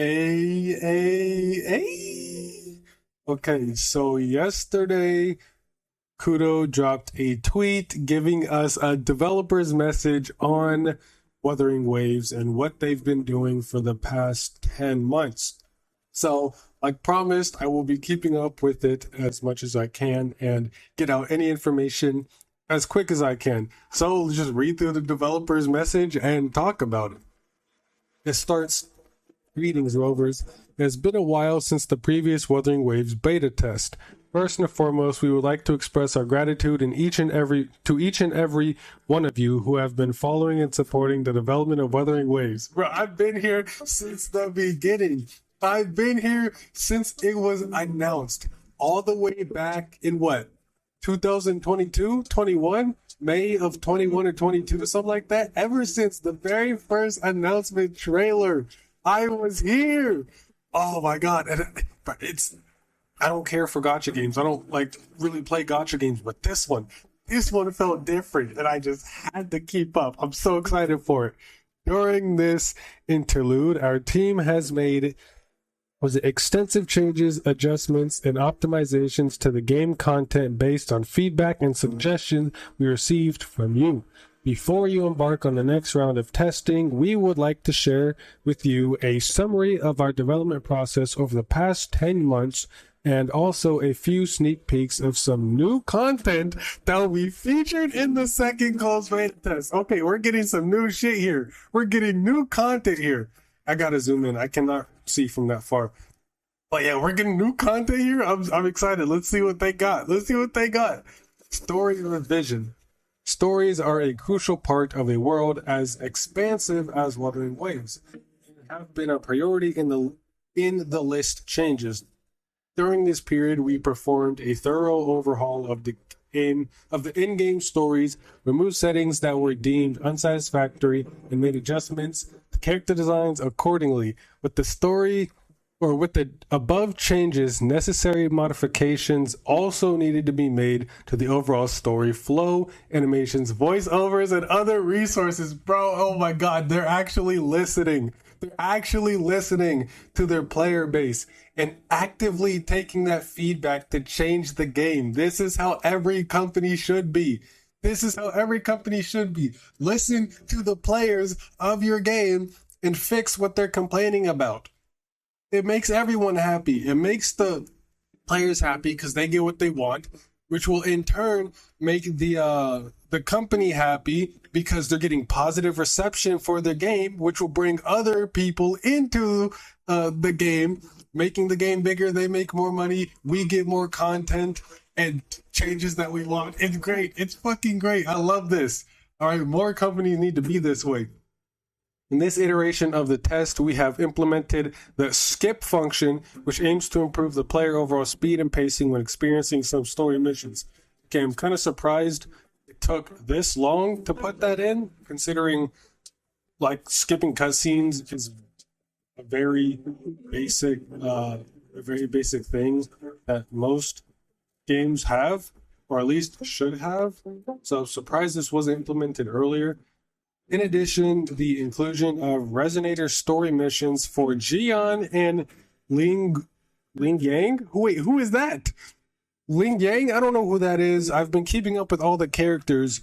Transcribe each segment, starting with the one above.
A. Okay, so yesterday, Kudo dropped a tweet giving us a developer's message on Wuthering Waves and what they've been doing for the past 10 months. So, like promised, I will be keeping up with it as much as I can and get out any information as quick as I can. So, let's just read through the developer's message and talk about it. It starts, greetings, Rovers. It has been a while since the previous Wuthering Waves beta test. First and foremost, we would like to express our gratitude to each and every one of you who have been following and supporting the development of Wuthering Waves. Bro, I've been here since the beginning. I've been here since it was announced. All the way back in what? 2022, 21, May of 21 or 22, something like that. Ever since the very first announcement trailer, I was here. Oh my God. And I don't care for gacha games. I don't really play gacha games, but this one felt different and I just had to keep up. I'm so excited for it. During this interlude, our team has made extensive changes, adjustments, and optimizations to the game content based on feedback and suggestions we received from you. Before you embark on the next round of testing, we would like to share with you a summary of our development process over the past 10 months and also a few sneak peeks of some new content that will be featured in the second closed beta test. Okay, we're getting some new shit here. We're getting new content here. I gotta zoom in. I cannot see from that far. But yeah, we're getting new content here. I'm excited. Let's see what they got. Story revision. Stories are a crucial part of a world as expansive as Wuthering Waves and have been a priority in the list changes. During this period, we performed a thorough overhaul of the in-game stories, removed settings that were deemed unsatisfactory, and made adjustments to character designs accordingly. With the above changes, necessary modifications also needed to be made to the overall story flow, animations, voiceovers, and other resources. Bro, oh my God, they're actually listening. They're actually listening to their player base and actively taking that feedback to change the game. This is how every company should be. Listen to the players of your game and fix what they're complaining about. It makes everyone happy. It makes the players happy because they get what they want, which will in turn make the company happy because they're getting positive reception for their game, which will bring other people into the game, making the game bigger. They make more money. We get more content and changes that we want. It's great. It's fucking great. I love this. All right, more companies need to be this way. In this iteration of the test, we have implemented the skip function, which aims to improve the player overall speed and pacing when experiencing some story missions. Okay, I'm kind of surprised it took this long to put that in, considering skipping cutscenes is a very basic thing that most games have, or at least should have. So I'm surprised this wasn't implemented earlier. In addition, the inclusion of Resonator story missions for Jian and Ling Yang? Wait, who is that? Ling Yang? I don't know who that is. I've been keeping up with all the characters,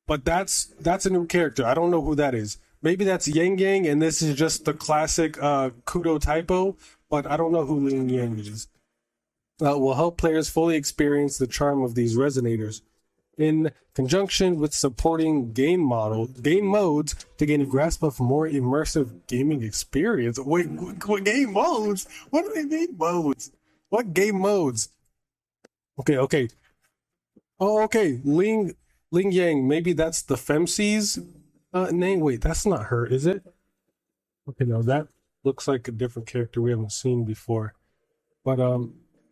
but that's a new character. I don't know who that is. Maybe that's Yang Yang, and this is just the classic Kudo typo, but I don't know who Ling Yang is. Will help players fully experience the charm of these Resonators, in conjunction with supporting game modes to gain a grasp of more immersive gaming experience. Wait, what game modes? What do they mean modes? What game modes? Okay. Oh, okay. Ling Yang. Maybe that's the Femcee's name. Wait, that's not her, is it? Okay, no, that looks like a different character we haven't seen before. But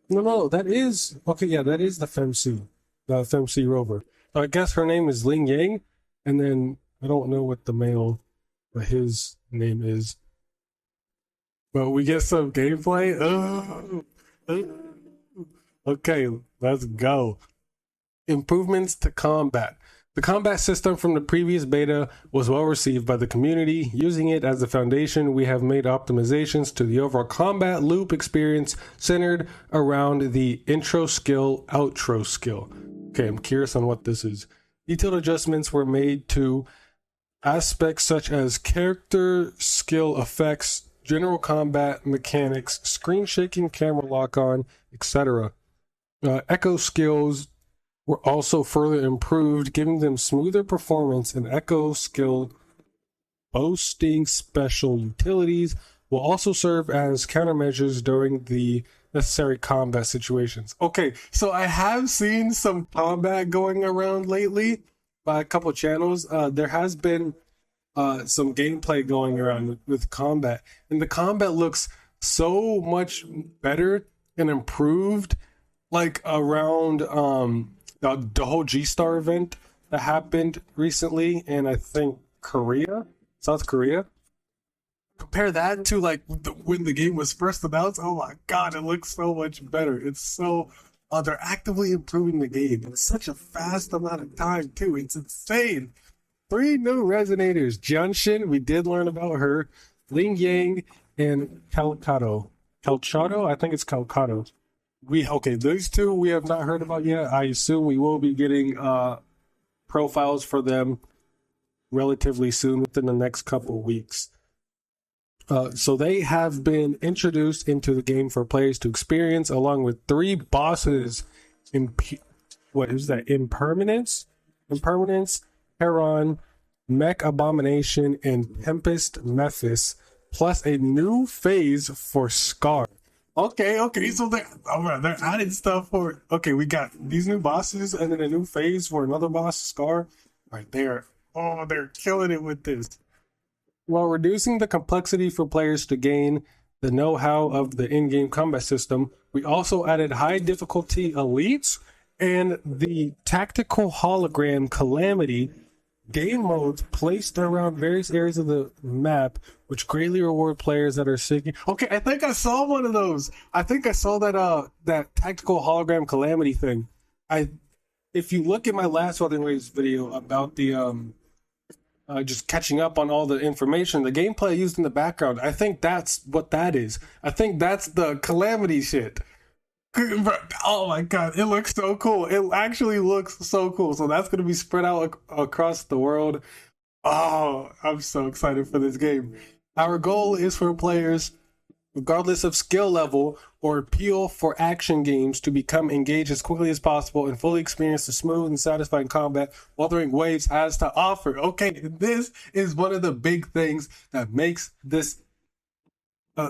no, that is okay. Yeah, that is the Femcee. The Femcee rover. So I guess her name is Ling Yang, and then I don't know what the male, but his name is. But we get some gameplay. Okay, let's go. Improvements to combat. The combat system from the previous beta was well received by the community. Using it as the foundation, we have made optimizations to the overall combat loop experience centered around the intro skill, outro skill. Okay, I'm curious on what this is. Detailed adjustments were made to aspects such as character skill effects, general combat mechanics, screen shaking, camera lock on, etc. Echo skills were also further improved, giving them smoother performance, and echo skill boasting special utilities will also serve as countermeasures during the necessary combat situations. Okay, so I have seen some combat going around lately by a couple channels. There has been some gameplay going around with combat, and the combat looks so much better and improved, like around the whole G-Star event that happened recently in, I think, South Korea. Compare that to like when the game was first announced. Oh my god, it looks so much better. It's so they're actively improving the game in such a fast amount of time too. It's insane. 3 new resonators. Junshin, we did learn about her. Ling Yang and Calcato. Calcato? I think it's Calcato. These 2 we have not heard about yet. I assume we will be getting profiles for them relatively soon, within the next couple weeks. So they have been introduced into the game for players to experience, along with 3 bosses. What is that? Impermanence, Heron, Mech Abomination, and Tempest Mephis, plus a new phase for Scar. Okay, so they're adding stuff for. Okay, we got these new bosses and then a new phase for another boss, Scar. Right there. Oh, they're killing it with this. While reducing the complexity for players to gain the know-how of the in-game combat system, we also added high difficulty elites and the tactical hologram Calamity game modes placed around various areas of the map, which greatly reward players that are seeking. Okay, I think I saw one of those. I think I saw that tactical hologram Calamity thing. If you look at my last Wuthering Waves video about the just catching up on all the information, the gameplay I used in the background, I think that's what that is. I think that's the Calamity shit. Oh my god, it looks so cool. It actually looks so cool. So that's going to be spread out across the world. Oh, I'm so excited for this game. Our goal is for players, regardless of skill level or appeal for action games, to become engaged as quickly as possible and fully experience the smooth and satisfying combat Wuthering Waves has to offer. Okay, this is one of the big things that makes this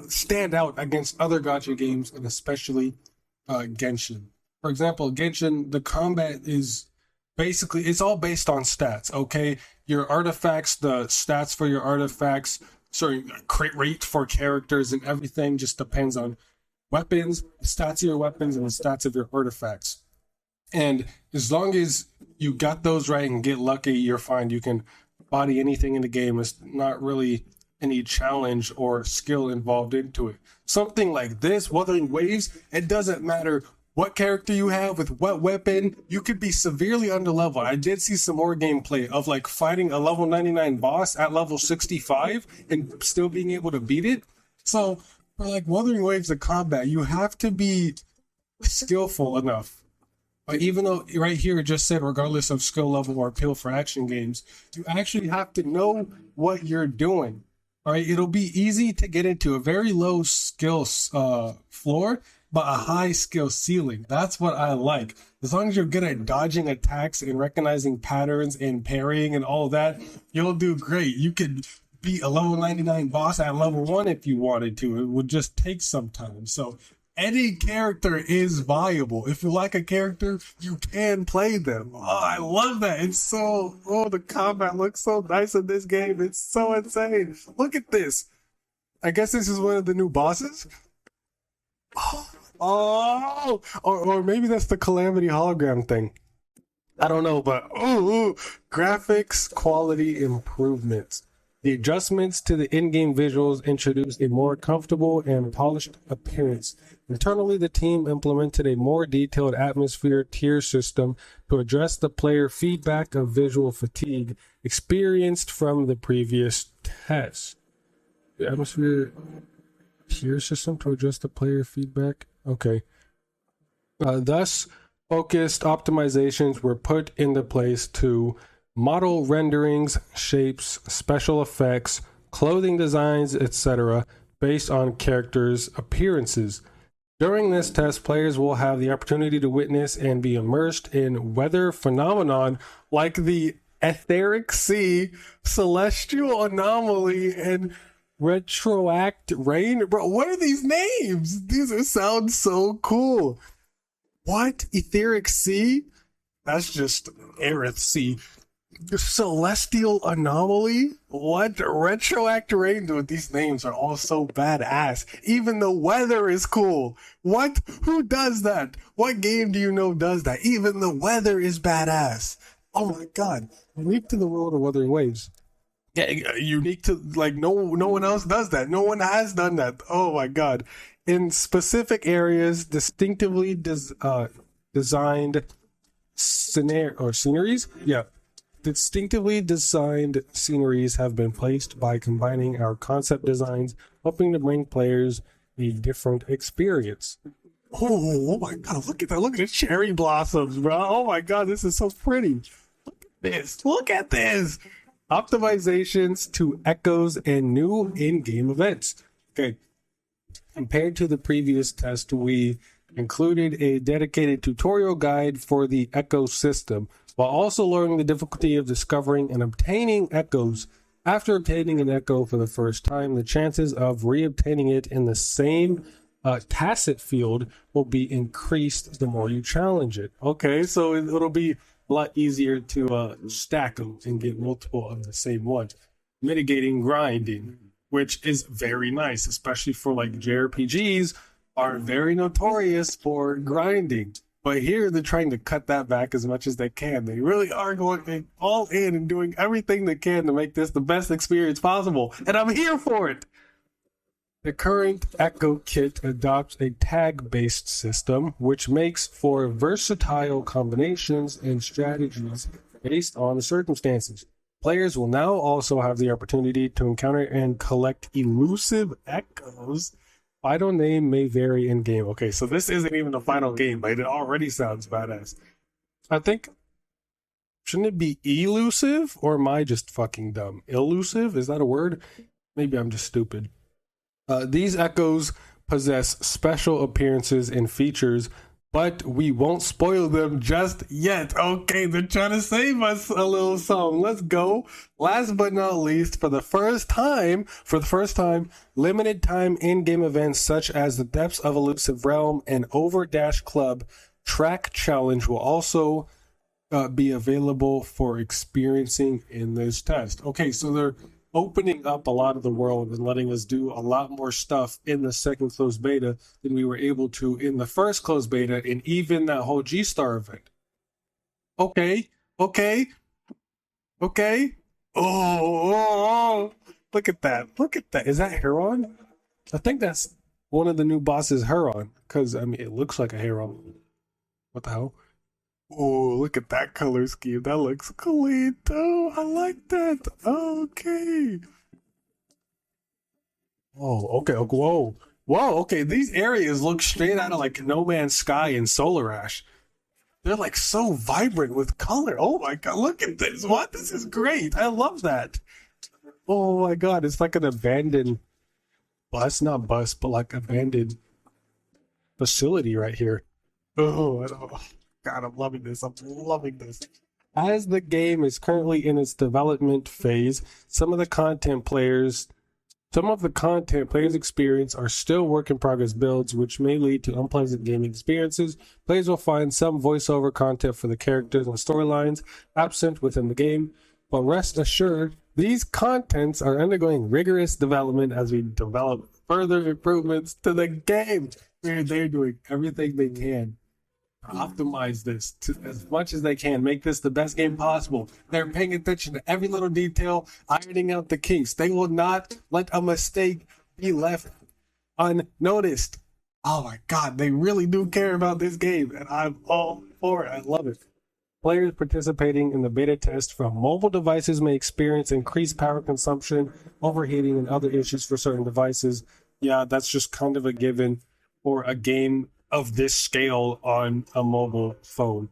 stand out against other gacha games, and especially Genshin. For example, Genshin, the combat is basically, it's all based on stats, okay? Your artifacts, the stats for your artifacts, crit rate for characters and everything just depends on weapons, the stats of your weapons, and the stats of your artifacts. And as long as you got those right and get lucky, you're fine. You can body anything in the game. It's not really any challenge or skill involved into it. Something like this, Wuthering Waves, it doesn't matter what character you have with what weapon, you could be severely underleveled. I did see some more gameplay of like fighting a level 99 boss at level 65 and still being able to beat it. So for like Wuthering Waves of combat, you have to be skillful enough. But even though right here it just said regardless of skill level or appeal for action games, you actually have to know what you're doing. All right, it'll be easy to get into a very low skill floor, but a high skill ceiling. That's what I like. As long as you're good at dodging attacks and recognizing patterns and parrying and all that, you'll do great. You could beat a level 99 boss at level 1 if you wanted to. It would just take some time. So any character is viable. If you like a character, you can play them. Oh, I love that. It's so, the combat looks so nice in this game. It's so insane. Look at this. I guess this is one of the new bosses. Or maybe that's the Calamity hologram thing. I don't know, but graphics quality improvements. The adjustments to the in-game visuals introduced a more comfortable and polished appearance. Internally, the team implemented a more detailed atmosphere tier system to address the player feedback of visual fatigue experienced from the previous test. The atmosphere tier system to address the player feedback? Okay. Thus, focused optimizations were put into place to model renderings, shapes, special effects, clothing designs, etc., based on characters' appearances. During this test, players will have the opportunity to witness and be immersed in weather phenomenon like the etheric sea, celestial anomaly, and retroact rain. Bro, what are these names? These sound so cool. What? Etheric sea? That's just Aerith sea. Celestial anomaly? What? Retroact rain? Dude, these names are all so badass. Even the weather is cool. What? Who does that? What game do you know does that? Even the weather is badass. Oh my god. Unique to the world of Wuthering Waves. Yeah, unique to, like, no one else does that. No one has done that. Oh my god. In specific areas, distinctively designed sceneries? Yeah. Distinctively designed sceneries have been placed by combining our concept designs, hoping to bring players a different experience. Oh my god, look at that. Look at the cherry blossoms, bro. Oh my god, this is so pretty. Look at this. Look at this. Optimizations to echoes and new in-game events. Okay. Compared to the previous test, we included a dedicated tutorial guide for the echo system, while also lowering the difficulty of discovering and obtaining echoes. After obtaining an echo for the first time, the chances of re-obtaining it in the same tacit field will be increased the more you challenge it. Okay, so it'll be a lot easier to stack them and get multiple of the same one, mitigating grinding, which is very nice, especially for, like, JRPGs are very notorious for grinding. But here they're trying to cut that back as much as they can. They really are going all in and doing everything they can to make this the best experience possible. And I'm here for it. The current Echo Kit adopts a tag-based system, which makes for versatile combinations and strategies based on the circumstances. Players will now also have the opportunity to encounter and collect elusive echoes. Final name may vary in game. Okay, so this isn't even the final game, but it already sounds badass. I think, shouldn't it be elusive, or am I just fucking dumb? Elusive? Is that a word? Maybe I'm just stupid. These echoes possess special appearances and features, but we won't spoil them just yet. Okay, they're trying to save us a little something. Let's go. Last but not least, for the first time, limited time in-game events such as the Depths of Elusive Realm and Overdash Club Track Challenge will also be available for experiencing in this test. Okay, so they're opening up a lot of the world and letting us do a lot more stuff in the second closed beta than we were able to in the first closed beta and even that whole G-Star event. Okay. Oh, look at that. Is that Heron? I think that's one of the new bosses, Heron, because, I mean, it looks like a Heron. What the hell? Oh, look at that color scheme. That looks clean. Oh, I like that. Okay. Oh, okay. Whoa. Okay. These areas look straight out of, like, No Man's Sky and Solar Ash. They're, like, so vibrant with color. Oh my god, look at this. What? This is great. I love that. Oh my god, it's like an abandoned not bus, but like abandoned facility right here. Oh, I don't. God, I'm loving this. As the game is currently in its development phase, some of the content players experience are still work in progress builds, which may lead to unpleasant gaming experiences. Players will find some voiceover content for the characters and storylines absent within the game, but rest assured, these contents are undergoing rigorous development as we develop further improvements to the game. They're doing everything they can optimize this to as much as they can, make this the best game possible. They're paying attention to every little detail, ironing out the kinks. They will not let a mistake be left unnoticed. Oh my God, they really do care about this game, and I'm all for it. I love it. Players participating in the beta test from mobile devices may experience increased power consumption, overheating, and other issues for certain devices. Yeah, that's just kind of a given for a game of this scale on a mobile phone,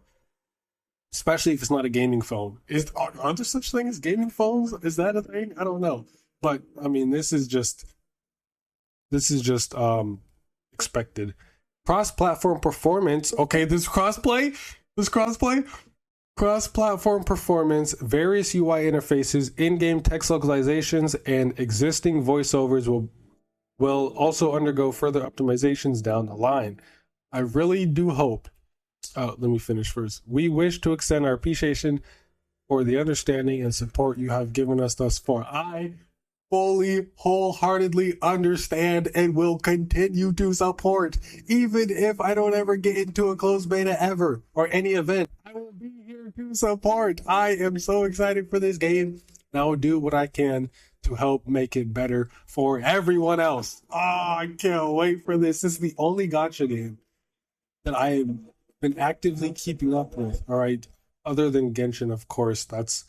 especially if it's not a gaming phone. Are there such thing as gaming phones? Is that a thing? I don't know, but I mean, this is just expected. Cross-platform performance. Okay, this crossplay. Cross-platform performance, various UI interfaces, in-game text localizations, and existing voiceovers will also undergo further optimizations down the line. I really do hope. Let me finish first. We wish to extend our appreciation for the understanding and support you have given us thus far. I fully, wholeheartedly understand and will continue to support, even if I don't ever get into a closed beta ever or any event. I will be here to support. I am so excited for this game, and I will do what I can to help make it better for everyone else. Oh, I can't wait for this. This is the only gacha game that I have been actively keeping up with, all right? Other than Genshin, of course. That's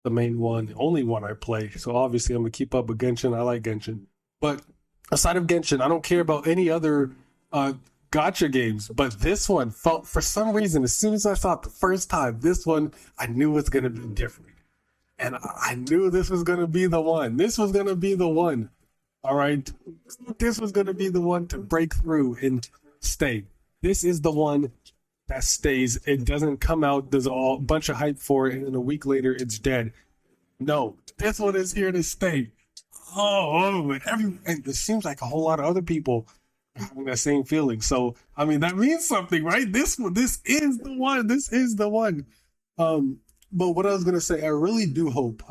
the main one, the only one I play. So obviously I'm going to keep up with Genshin. I like Genshin. But aside of Genshin, I don't care about any other gacha games. But this one felt, for some reason, as soon as I saw it the first time, this one, I knew it's going to be different. And I knew this was going to be the one. This was going to be the one. All right? This was going to be the one to break through and stay. This is the one that stays. It doesn't come out, there's a bunch of hype for it, and then a week later it's dead. No, this one is here to stay. And it seems like a whole lot of other people are having that same feeling. So, I mean, that means something, right? This is the one. This is the one. But what I was going to say, I really do hope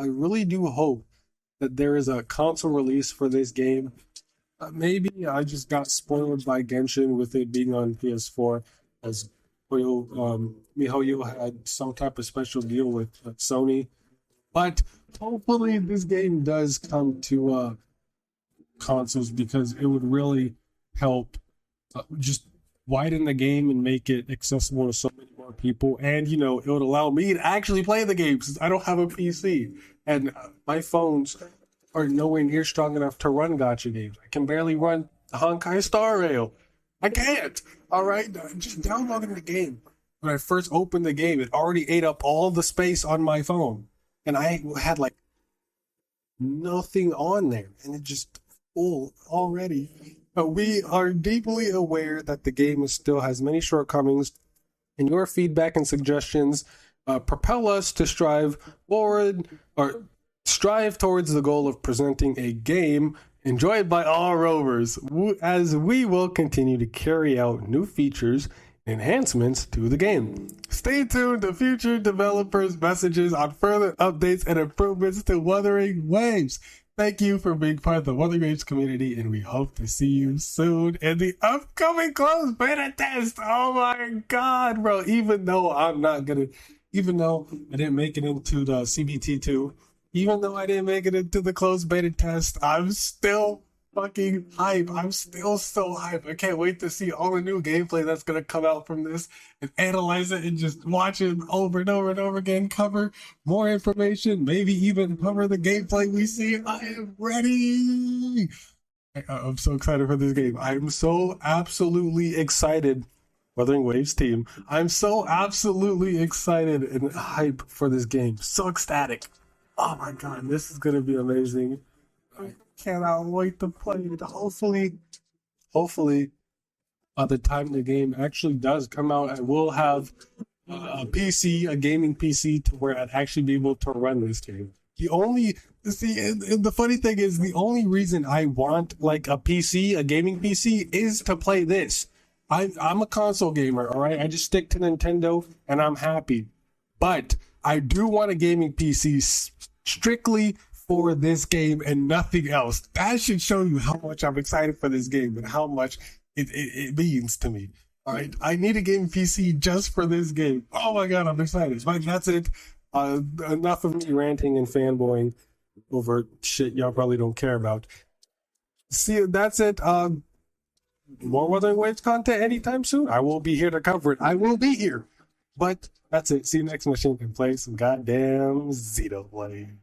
that there is a console release for this game. Maybe I just got spoiled by Genshin with it being on PS4, as MiHoYo had some type of special deal with Sony. But hopefully this game does come to consoles, because it would really help just widen the game and make it accessible to so many more people. And, it would allow me to actually play the game, since I don't have a PC. And my phones are nowhere near strong enough to run gacha games. I can barely run Honkai Star Rail. I can't. All right, just downloading the game. When I first opened the game, it already ate up all the space on my phone, and I had like nothing on there, and it just full already. But we are deeply aware that the game still has many shortcomings, and your feedback and suggestions propel us to strive towards the goal of presenting a game enjoyed by all rovers, as we will continue to carry out new features and enhancements to the game. Stay tuned to future developers' messages on further updates and improvements to Wuthering Waves. Thank you for being part of the Wuthering Waves community, and we hope to see you soon in the upcoming closed beta test. Oh my God, bro. Even though I didn't make it into the CBT2, even though I didn't make it into the closed beta test, I'm still fucking hype. I'm still so hype. I can't wait to see all the new gameplay that's going to come out from this, and analyze it and just watch it over and over and over again, cover more information, maybe even cover the gameplay we see. I am ready. I'm so excited for this game. I'm so absolutely excited. Wuthering Waves team, I'm so absolutely excited and hype for this game. So ecstatic. Oh my God, this is going to be amazing. I cannot wait to play it. Hopefully, by the time the game actually does come out, I will have a gaming PC, to where I'd actually be able to run this game. The funny thing is, the only reason I want like a gaming PC, is to play this. I'm a console gamer, all right? I just stick to Nintendo and I'm happy. But I do want a gaming PC strictly for this game and nothing else. That should show you how much I'm excited for this game and how much it means to me. Alright, I need a game PC just for this game. Oh my god, I'm excited. But that's it. Enough of me ranting and fanboying over shit y'all probably don't care about. See, that's it. More Wuthering Waves content anytime soon. I will be here to cover it. I will be here. But that's it. See you next machine can play some goddamn Xenoblade.